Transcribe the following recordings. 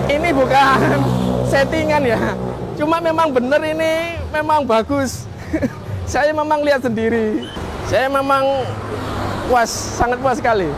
Ini bukan settingan ya, cuma memang bener, ini memang bagus. Saya memang lihat sendiri, saya memang puas, sangat puas sekali.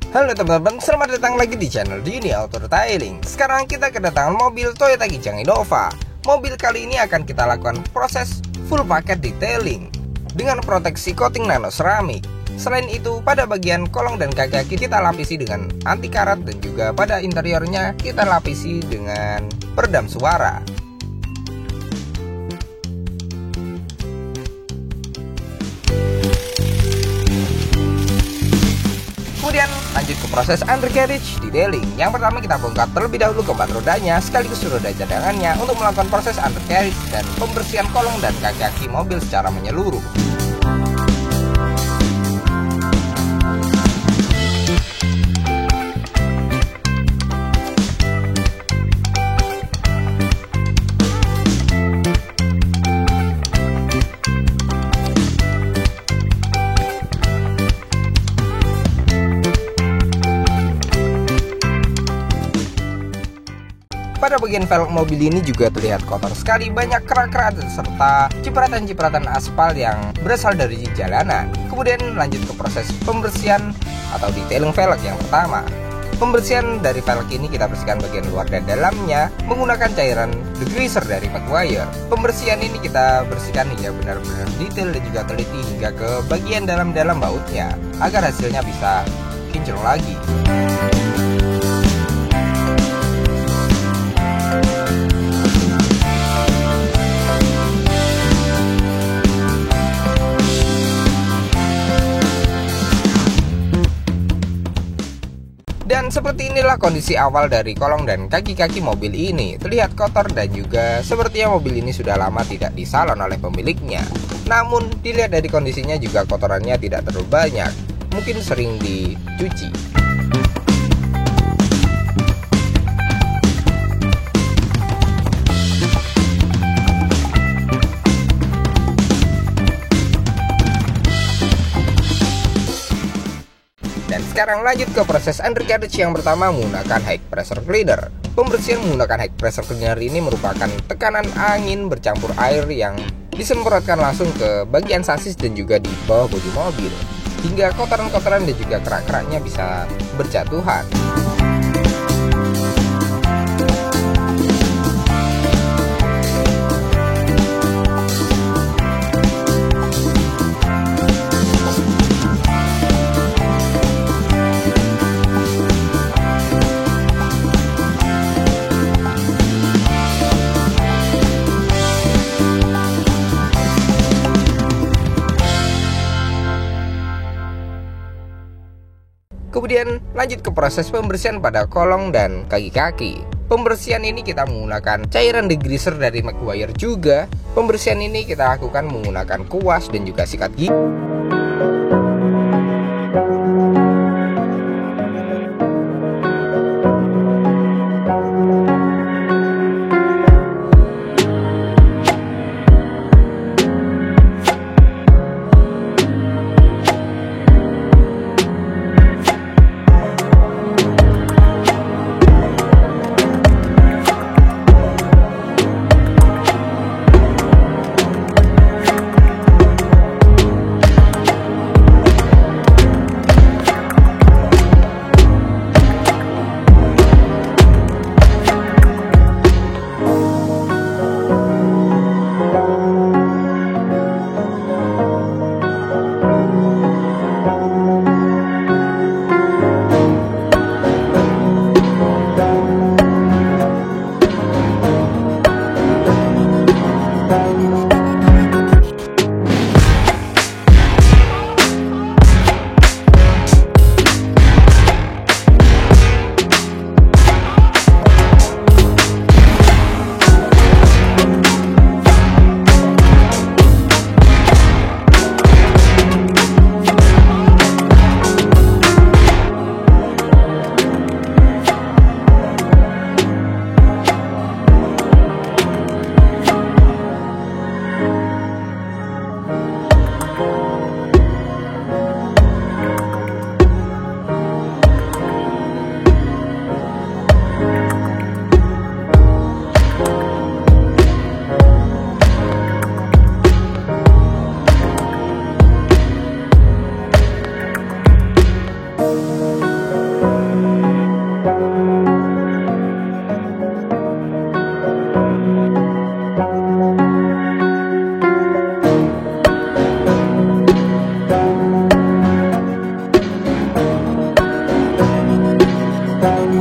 Halo teman-teman, selamat datang lagi di channel Dini Auto Detailing. Sekarang kita kedatangan mobil Toyota Kijang Innova. Mobil kali ini akan kita lakukan proses full paket detailing dengan proteksi coating nano seramik. Selain itu, pada bagian kolong dan kaki kita lapisi dengan anti karat, dan juga pada interiornya kita lapisi dengan peredam suara. Kemudian lanjut ke proses undercarriage detailing. Yang pertama kita bongkar terlebih dahulu keempat rodanya sekaligus roda cadangannya untuk melakukan proses undercarriage dan pembersihan kolong dan kaki-kaki mobil secara menyeluruh. Pada bagian velg mobil ini juga terlihat kotor sekali, banyak kerak-kerak serta cipratan-cipratan aspal yang berasal dari jalanan. Kemudian lanjut ke proses pembersihan atau detailing velg yang pertama. Pembersihan dari velg ini kita bersihkan bagian luar dan dalamnya menggunakan cairan degreaser dari Maguire. Pembersihan ini kita bersihkan hingga benar-benar detail dan juga teliti hingga ke bagian dalam-dalam bautnya agar hasilnya bisa kinclong lagi. Dan seperti inilah kondisi awal dari kolong dan kaki-kaki mobil ini. Terlihat kotor dan juga sepertinya mobil ini sudah lama tidak disalon oleh pemiliknya. Namun dilihat dari kondisinya juga kotorannya tidak terlalu banyak, mungkin sering dicuci. Dan sekarang lanjut ke proses undercarriage yang pertama menggunakan high pressure cleaner. Pembersihan menggunakan high pressure cleaner ini merupakan tekanan angin bercampur air yang disemprotkan langsung ke bagian sasis dan juga di bawah bodi mobil, hingga kotoran-kotoran dan juga kerak-keraknya bisa berjatuhan. Kemudian lanjut ke proses pembersihan pada kolong dan kaki-kaki. Pembersihan ini kita menggunakan cairan degreaser dari Maguire juga. Pembersihan ini kita lakukan menggunakan kuas dan juga sikat gigi. Untuk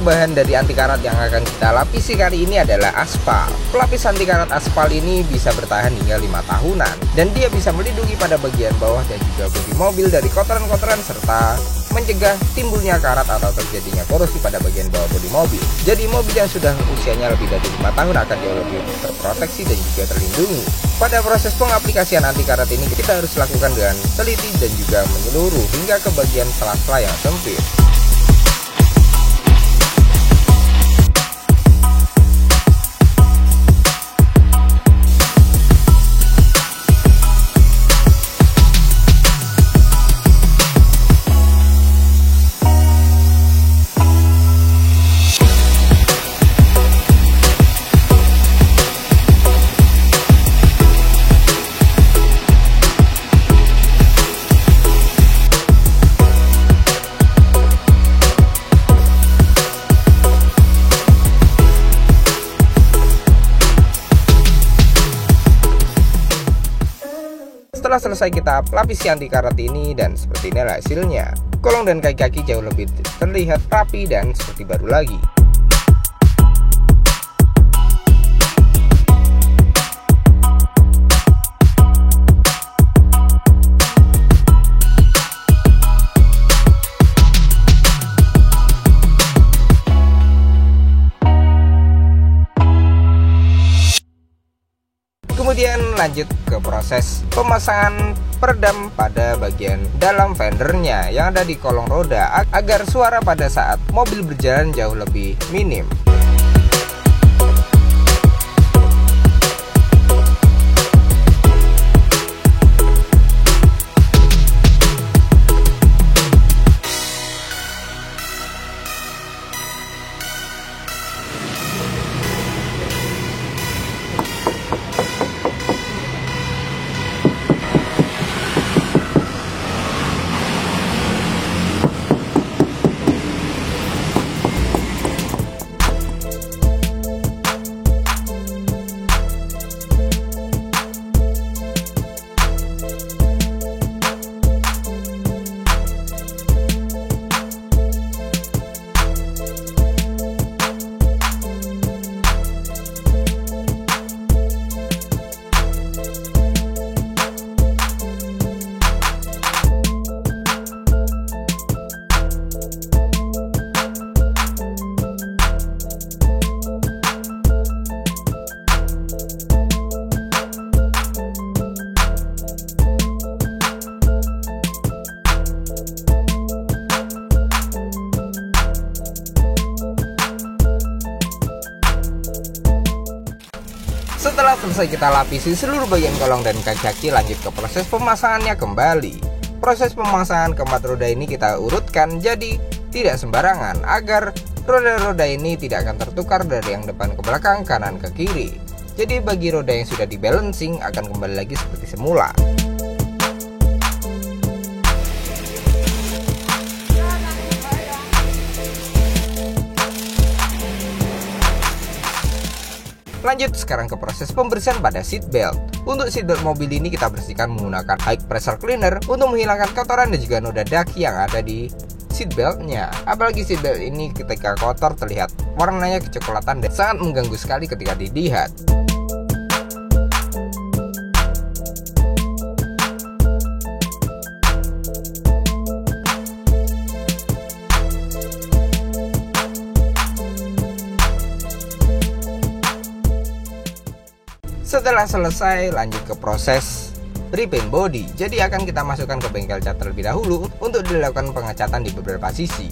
bahan dari anti karat yang akan kita lapisi kali ini adalah aspal. Pelapis anti karat aspal ini bisa bertahan hingga 5 tahunan dan dia bisa melindungi pada bagian bawah dan juga bodi mobil dari kotoran-kotoran serta mencegah timbulnya karat atau terjadinya korosi pada bagian bawah bodi mobil. Jadi mobil yang sudah usianya lebih dari 5 tahun akan jauh lebih terproteksi dan juga terlindungi. Pada proses pengaplikasian anti karat ini kita harus lakukan dengan teliti dan juga menyeluruh hingga ke bagian sela-sela yang sempit. Setelah selesai kita lapisi anti karat ini dan seperti inilah hasilnya. Kolong dan kaki-kaki jauh lebih terlihat rapi dan seperti baru lagi. Kemudian lanjut ke proses pemasangan peredam pada bagian dalam fendernya yang ada di kolong roda agar suara pada saat mobil berjalan jauh lebih minim. Setelah selesai kita lapisi seluruh bagian kolong dan kaki-kaki, lanjut ke proses pemasangannya kembali. Proses pemasangan keempat roda ini kita urutkan jadi tidak sembarangan agar roda-roda ini tidak akan tertukar dari yang depan ke belakang, kanan ke kiri. Jadi bagi roda yang sudah di balancing akan kembali lagi seperti semula. Lanjut sekarang ke proses pembersihan pada seat belt. Untuk seat belt mobil ini kita bersihkan menggunakan high pressure cleaner untuk menghilangkan kotoran dan juga noda daki yang ada di seat beltnya. Apalagi seat belt ini ketika kotor terlihat warnanya kecoklatan dan sangat mengganggu sekali ketika dilihat. Setelah selesai, lanjut ke proses repaint body. Jadi akan kita masukkan ke bengkel cat terlebih dahulu untuk dilakukan pengecatan di beberapa sisi.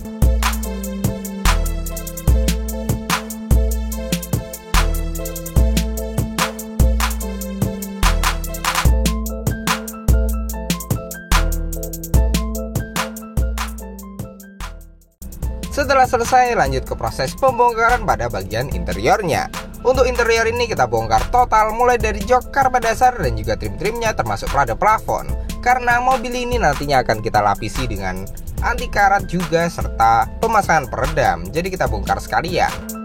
Setelah selesai, lanjut ke proses pembongkaran pada bagian interiornya. Untuk interior ini kita bongkar total mulai dari jok, karpet dasar dan juga trim-trimnya termasuk pelada plafon. Karena mobil ini nantinya akan kita lapisi dengan anti karat juga, serta pemasangan peredam. Jadi kita bongkar sekalian.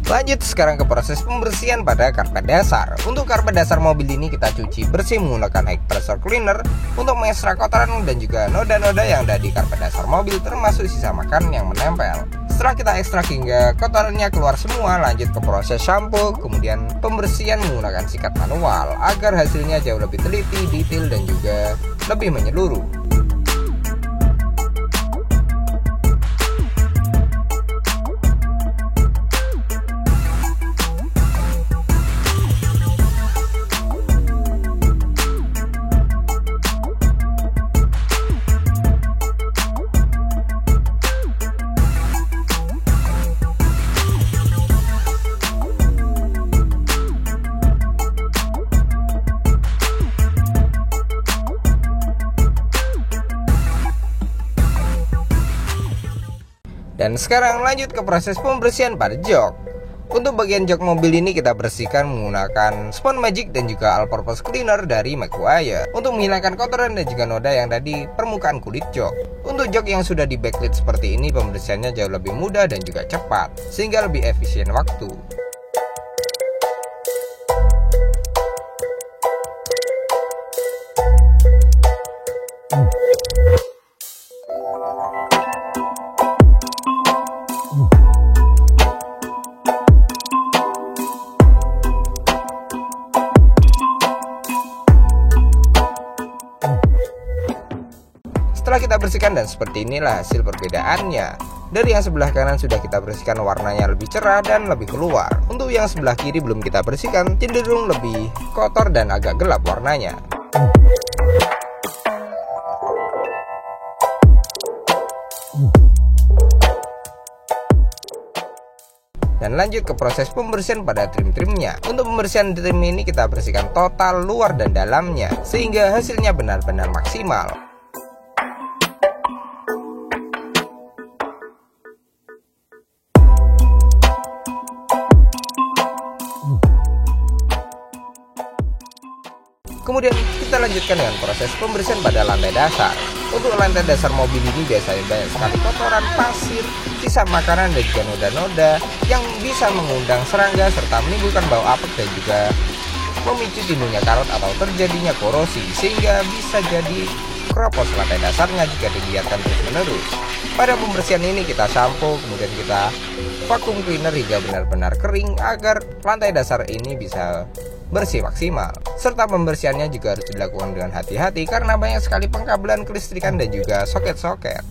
Lanjut sekarang ke proses pembersihan pada karpet dasar. Untuk karpet dasar mobil ini kita cuci bersih menggunakan high pressure cleaner untuk mengekstrak kotoran dan juga noda-noda yang ada di karpet dasar mobil, termasuk sisa makan yang menempel. Setelah kita ekstrak hingga kotorannya keluar semua, lanjut ke proses shampoo, kemudian pembersihan menggunakan sikat manual agar hasilnya jauh lebih teliti, detail, dan juga lebih menyeluruh. Dan sekarang lanjut ke proses pembersihan pada jok. Untuk bagian jok mobil ini kita bersihkan menggunakan spon magic dan juga all purpose cleaner dari Macquarie untuk menghilangkan kotoran dan juga noda yang ada di permukaan kulit jok. Untuk jok yang sudah di backlit seperti ini, pembersihannya jauh lebih mudah dan juga cepat, sehingga lebih efisien waktu. Setelah kita bersihkan dan seperti inilah hasil perbedaannya. Dari yang sebelah kanan sudah kita bersihkan, warnanya lebih cerah dan lebih keluar. Untuk yang sebelah kiri belum kita bersihkan, cenderung lebih kotor dan agak gelap warnanya. Dan lanjut ke proses pembersihan pada trim-trimnya. Untuk pembersihan trim ini kita bersihkan total luar dan dalamnya, sehingga hasilnya benar-benar maksimal. Kemudian kita lanjutkan dengan proses pembersihan pada lantai dasar. Untuk lantai dasar mobil ini biasanya banyak sekali kotoran, pasir, sisa makanan dan juga noda-noda yang bisa mengundang serangga serta menimbulkan bau apek dan juga memicu timbulnya karat atau terjadinya korosi, sehingga bisa jadi keropos lantai dasarnya jika dibiarkan terus-menerus. Pada pembersihan ini kita sampo, kemudian kita vacuum cleaner hingga benar-benar kering agar lantai dasar ini bisa bersih maksimal. Serta pembersihannya juga harus dilakukan dengan hati-hati karena banyak sekali pengkabelan kelistrikan dan juga soket-soket.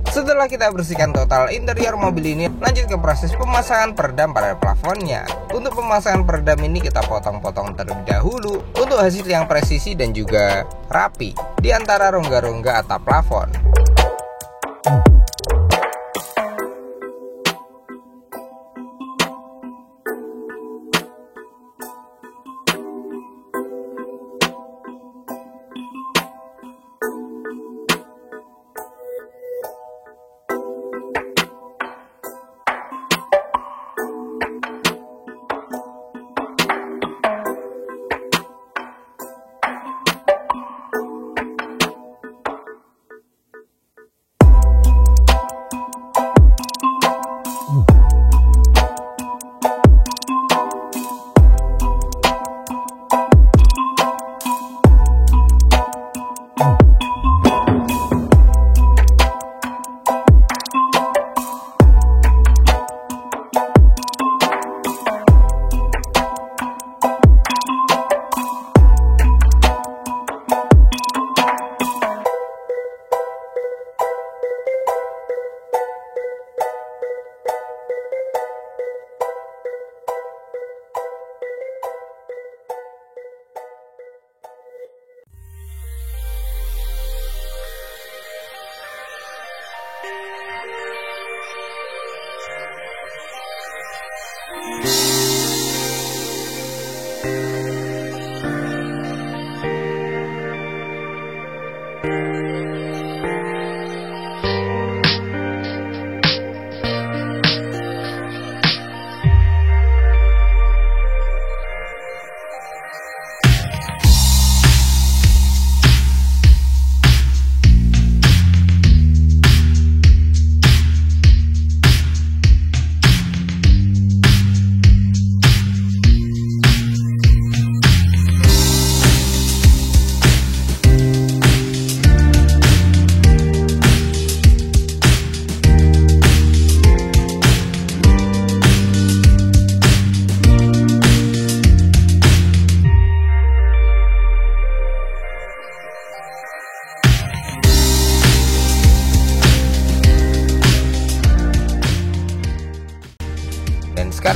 Setelah kita bersihkan total interior mobil ini, lanjut ke proses pemasangan peredam pada plafonnya. Untuk pemasangan peredam ini kita potong-potong terlebih dahulu untuk hasil yang presisi dan juga rapi di antara rongga-rongga atap plafon.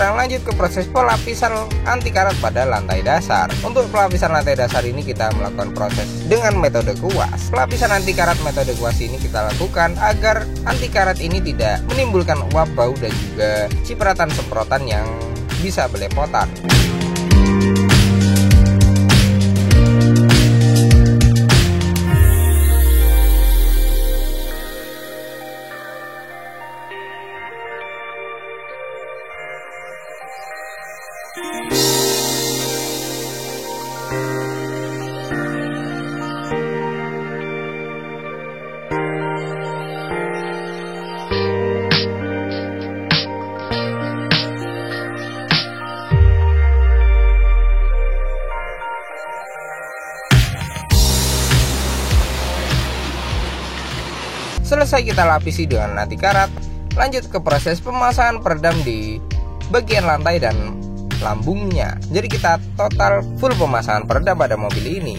sekarang lanjut ke proses pelapisan anti karat pada lantai dasar. Untuk pelapisan lantai dasar ini kita melakukan proses dengan metode kuas. Pelapisan anti karat metode kuas ini kita lakukan agar anti karat ini tidak menimbulkan uap, bau, dan juga cipratan semprotan yang bisa belepotan. Selesai kita lapisi dengan anti karat, lanjut ke proses pemasangan peredam di bagian lantai dan lambungnya. Jadi kita total full pemasangan peredam pada mobil ini.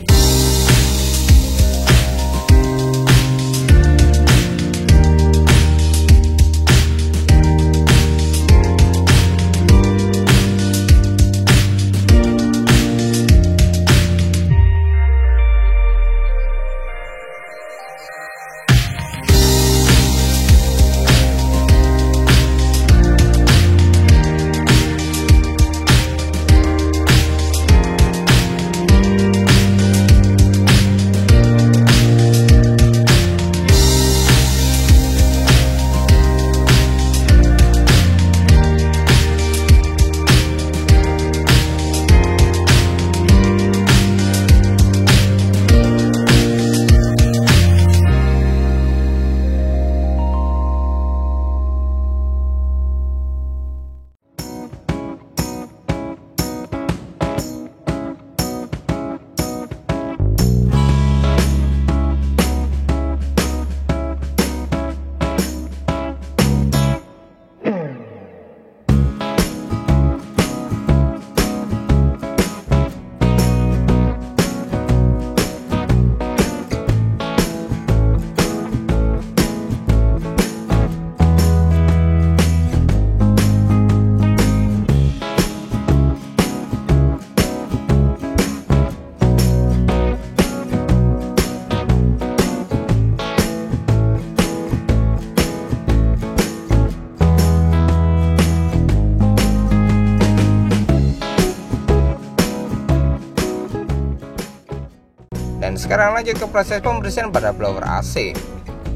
Dan sekarang lanjut ke proses pembersihan pada blower AC.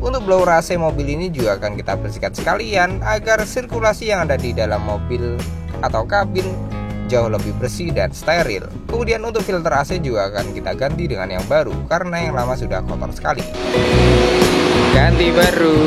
Untuk blower AC mobil ini juga akan kita bersihkan sekalian agar sirkulasi yang ada di dalam mobil atau kabin jauh lebih bersih dan steril. Kemudian untuk filter AC juga akan kita ganti dengan yang baru karena yang lama sudah kotor sekali. Ganti baru.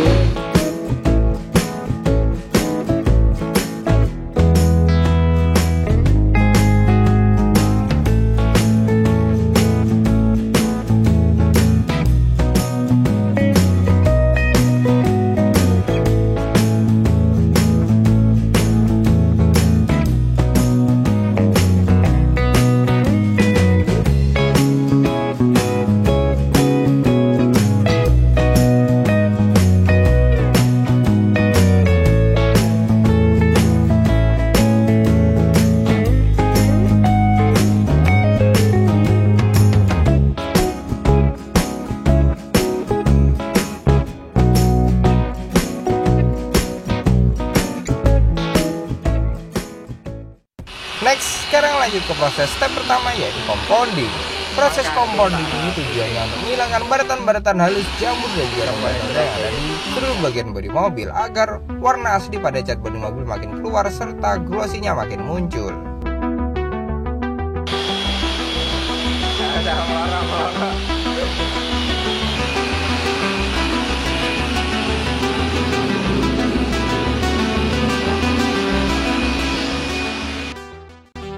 Next, sekarang lanjut ke proses step pertama yaitu compounding. Proses compounding ini tujuannya untuk menghilangkan baratan-baratan halus, jamur, dan juga benda yang ada di seluruh bagian bodi mobil agar warna asli pada cat bodi mobil makin keluar serta glossy-nya makin muncul.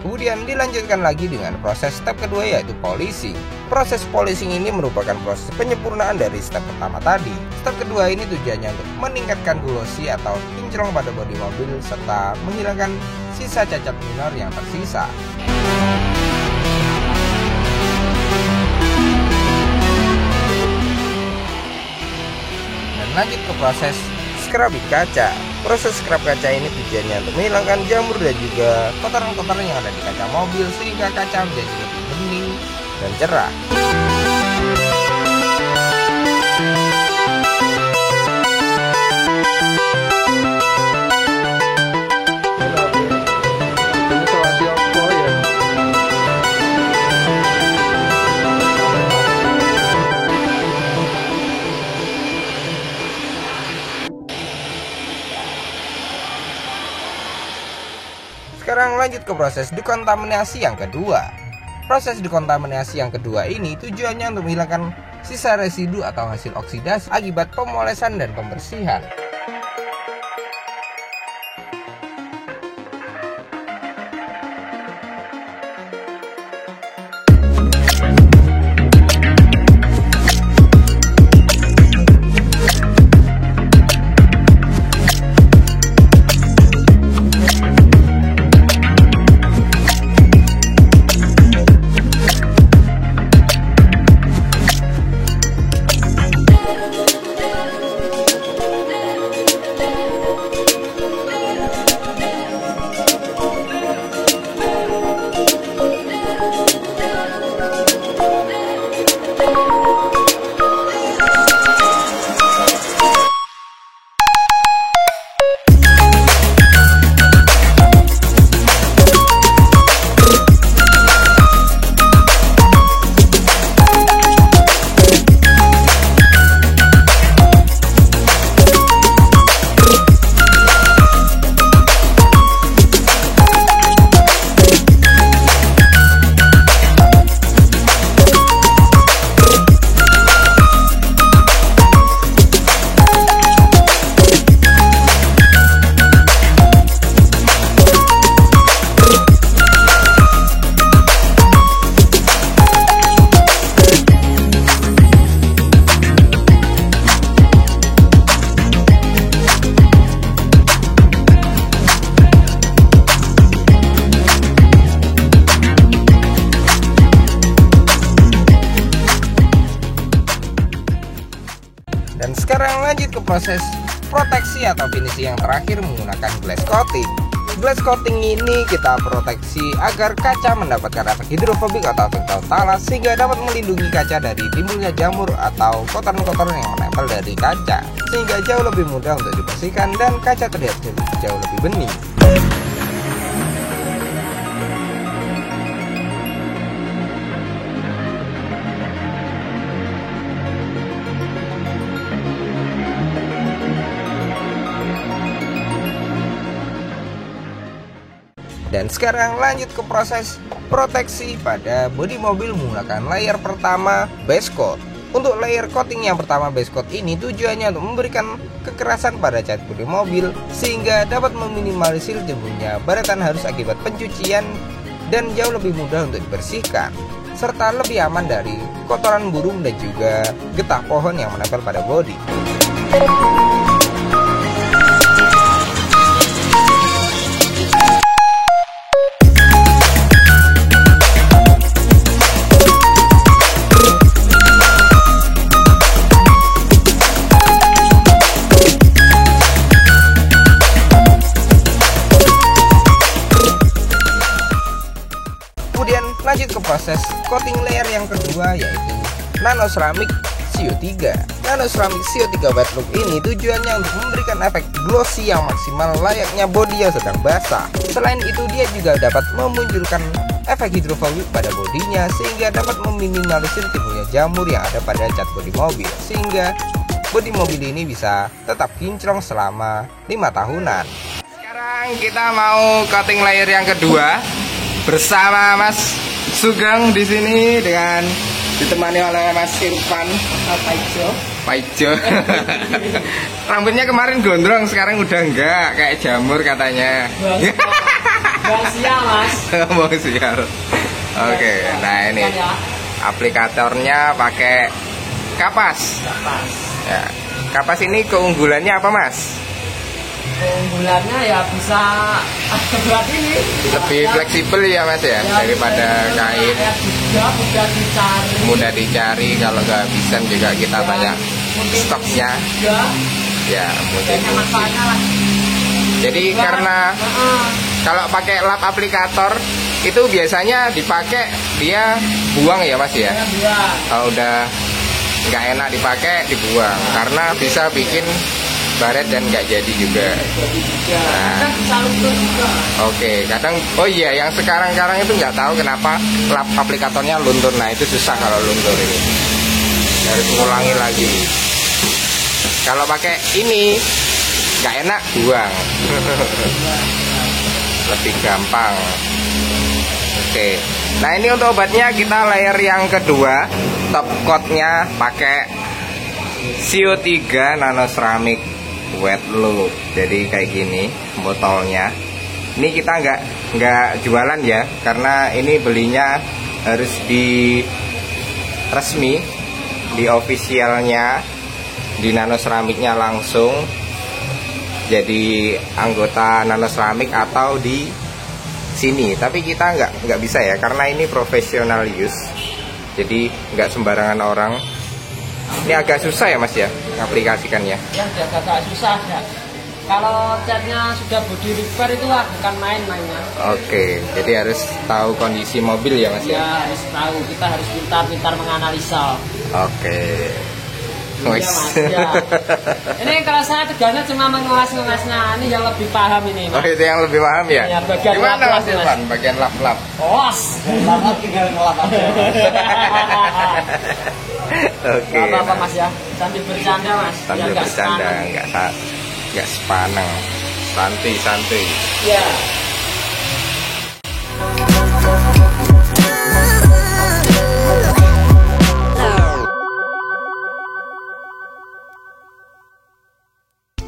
Kemudian dilanjutkan lagi dengan proses step kedua yaitu polishing. Proses polishing ini merupakan proses penyempurnaan dari step pertama tadi. Step kedua ini tujuannya untuk meningkatkan glossy atau kinclong pada bodi mobil serta menghilangkan sisa cacat minor yang tersisa. Dan lanjut ke proses scrubbing kaca. Proses scrub kaca ini tujuannya untuk menghilangkan jamur dan juga kotoran-kotoran yang ada di kaca mobil sehingga kaca menjadi lebih bening dan cerah. Sekarang lanjut ke proses dekontaminasi yang kedua. Proses dekontaminasi yang kedua ini tujuannya untuk menghilangkan sisa residu atau hasil oksidasi akibat pemolesan dan pembersihan. Dan sekarang lanjut ke proses proteksi atau finishing yang terakhir menggunakan glass coating. Glass coating ini kita proteksi agar kaca mendapatkan efek hidrofobik atau efek talas sehingga dapat melindungi kaca dari timbulnya jamur atau kotoran-kotoran yang menempel dari kaca, sehingga jauh lebih mudah untuk dibersihkan dan kaca terlihat jauh lebih bening. Dan sekarang lanjut ke proses proteksi pada bodi mobil menggunakan layer pertama base coat. Untuk layer coating yang pertama base coat ini tujuannya untuk memberikan kekerasan pada cat bodi mobil sehingga dapat meminimalisir timbulnya baratan halus akibat pencucian dan jauh lebih mudah untuk dibersihkan, serta lebih aman dari kotoran burung dan juga getah pohon yang menempel pada bodi. Lanjut ke proses coating layer yang kedua yaitu nano ceramic CO3. Nano ceramic CO3 wet look ini tujuannya untuk memberikan efek glossy yang maksimal layaknya bodi yang sedang basah. Selain itu dia juga dapat memunculkan efek hidrofobik pada bodinya sehingga dapat meminimalisir timbulnya jamur yang ada pada cat bodi mobil, sehingga bodi mobil ini bisa tetap kinclong selama 5 tahunan. Sekarang kita mau coating layer yang kedua bersama Mas Sugeng di sini dengan ditemani oleh Mas Irfan Paijo. Rambutnya kemarin gondrong, sekarang udah enggak kayak jamur katanya. Bang sial Mas. Bang sial. Oke, nah ini aplikatornya pakai kapas. Ya, kapas ini keunggulannya apa Mas? Keunggulannya ya bisa berat ini. Lebih fleksibel ya Mas ya, daripada kain. Mudah dicari, kalau nggak bisa juga kita tanya stoknya. Ya, mungkin. Jadi karena kalau pakai lap aplikator itu biasanya dipakai dia buang ya Mas ya. Buang. Kalau udah nggak enak dipakai dibuang karena bisa bikin baret dan nggak jadi juga. Nah, oke, kadang oh iya yang sekarang itu nggak tahu kenapa lap aplikatornya luntur. Nah itu susah kalau luntur ini. Harus ngulangi lagi. Kalau pakai ini nggak enak buang. Lebih gampang. Oke. Nah ini untuk obatnya kita layer yang kedua. Top coatnya pakai CO3 nano ceramic wet loop. Jadi kayak gini botolnya. Ini kita nggak jualan ya, karena ini belinya harus di resmi, di officialnya, di nano ceramicnya langsung. Jadi anggota nano ceramic atau di sini. Tapi kita nggak bisa ya, karena ini professional use. Jadi nggak sembarangan orang. Ini agak susah ya Mas ya, aplikasikannya. Ya agak susah ya. Kalau catnya sudah body repair itu bukan main-mainnya. Oke, jadi harus tahu kondisi mobil ya Mas ya. Ya harus tahu, kita harus pintar-pintar menganalisa. Oke. Iya Mas. Ya. Ini kalau saya tugasnya cuma mengulas-ngulasnya, ini yang lebih paham ini Mas. Oh itu yang lebih paham ya? Ya, bagian gimana lap-lap, Mas Irfan? Bagian lap-lap. Os. Lama tinggal ngelap aja. Oke. Gak apa-apa Mas ya, sambil bercanda Mas. Sambil Biar nggak bercanda, sepaneng. nggak sepaneng, santai. Ya.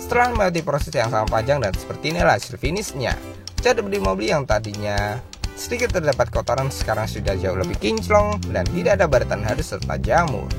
Setelah melewati proses yang sangat panjang dan seperti inilah hasil finishnya. Cat bodi mobil yang tadinya sedikit terdapat kotoran sekarang sudah jauh lebih kinclong dan tidak ada baretan halus serta jamur.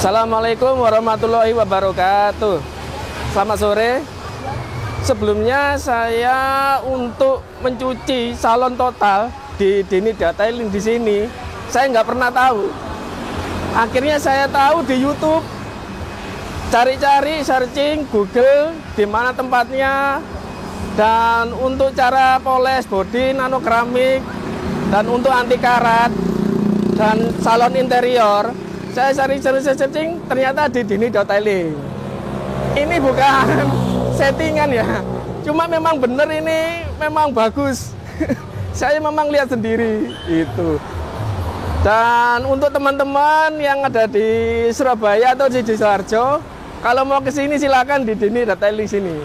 Assalamualaikum warahmatullahi wabarakatuh. Selamat sore. Sebelumnya saya untuk mencuci salon total di Denny Detailing di sini, saya nggak pernah tahu. Akhirnya saya tahu di YouTube. Cari-cari, searching Google di mana tempatnya, dan untuk cara poles bodi nano keramik, dan untuk anti karat dan salon interior. Saya searching ternyata di Denny Detailing. Ini bukan settingan ya, cuma memang bener, ini memang bagus. Saya memang lihat sendiri itu. Dan untuk teman-teman yang ada di Surabaya atau di Sidoarjo, kalau mau ke sini silakan di Denny Detailing sini.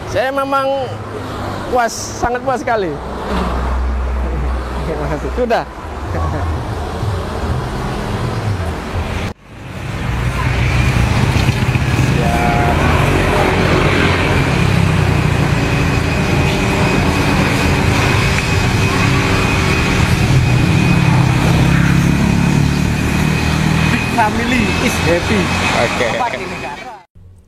Saya memang puas, sangat puas sekali. Sudah. family is happy. Oke. Pakai negara.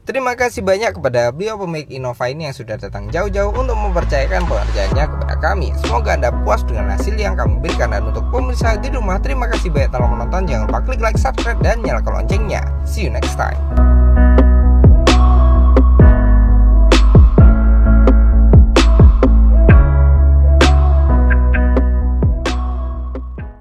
Terima kasih banyak kepada beliau pemilik Innova ini yang sudah datang jauh-jauh untuk mempercayakan pekerjaannya kepada kami. Semoga Anda puas dengan hasil yang kami berikan. Dan untuk pemirsa di rumah, terima kasih banyak telah menonton. Jangan lupa klik like, subscribe, dan nyalakan loncengnya. See you next time.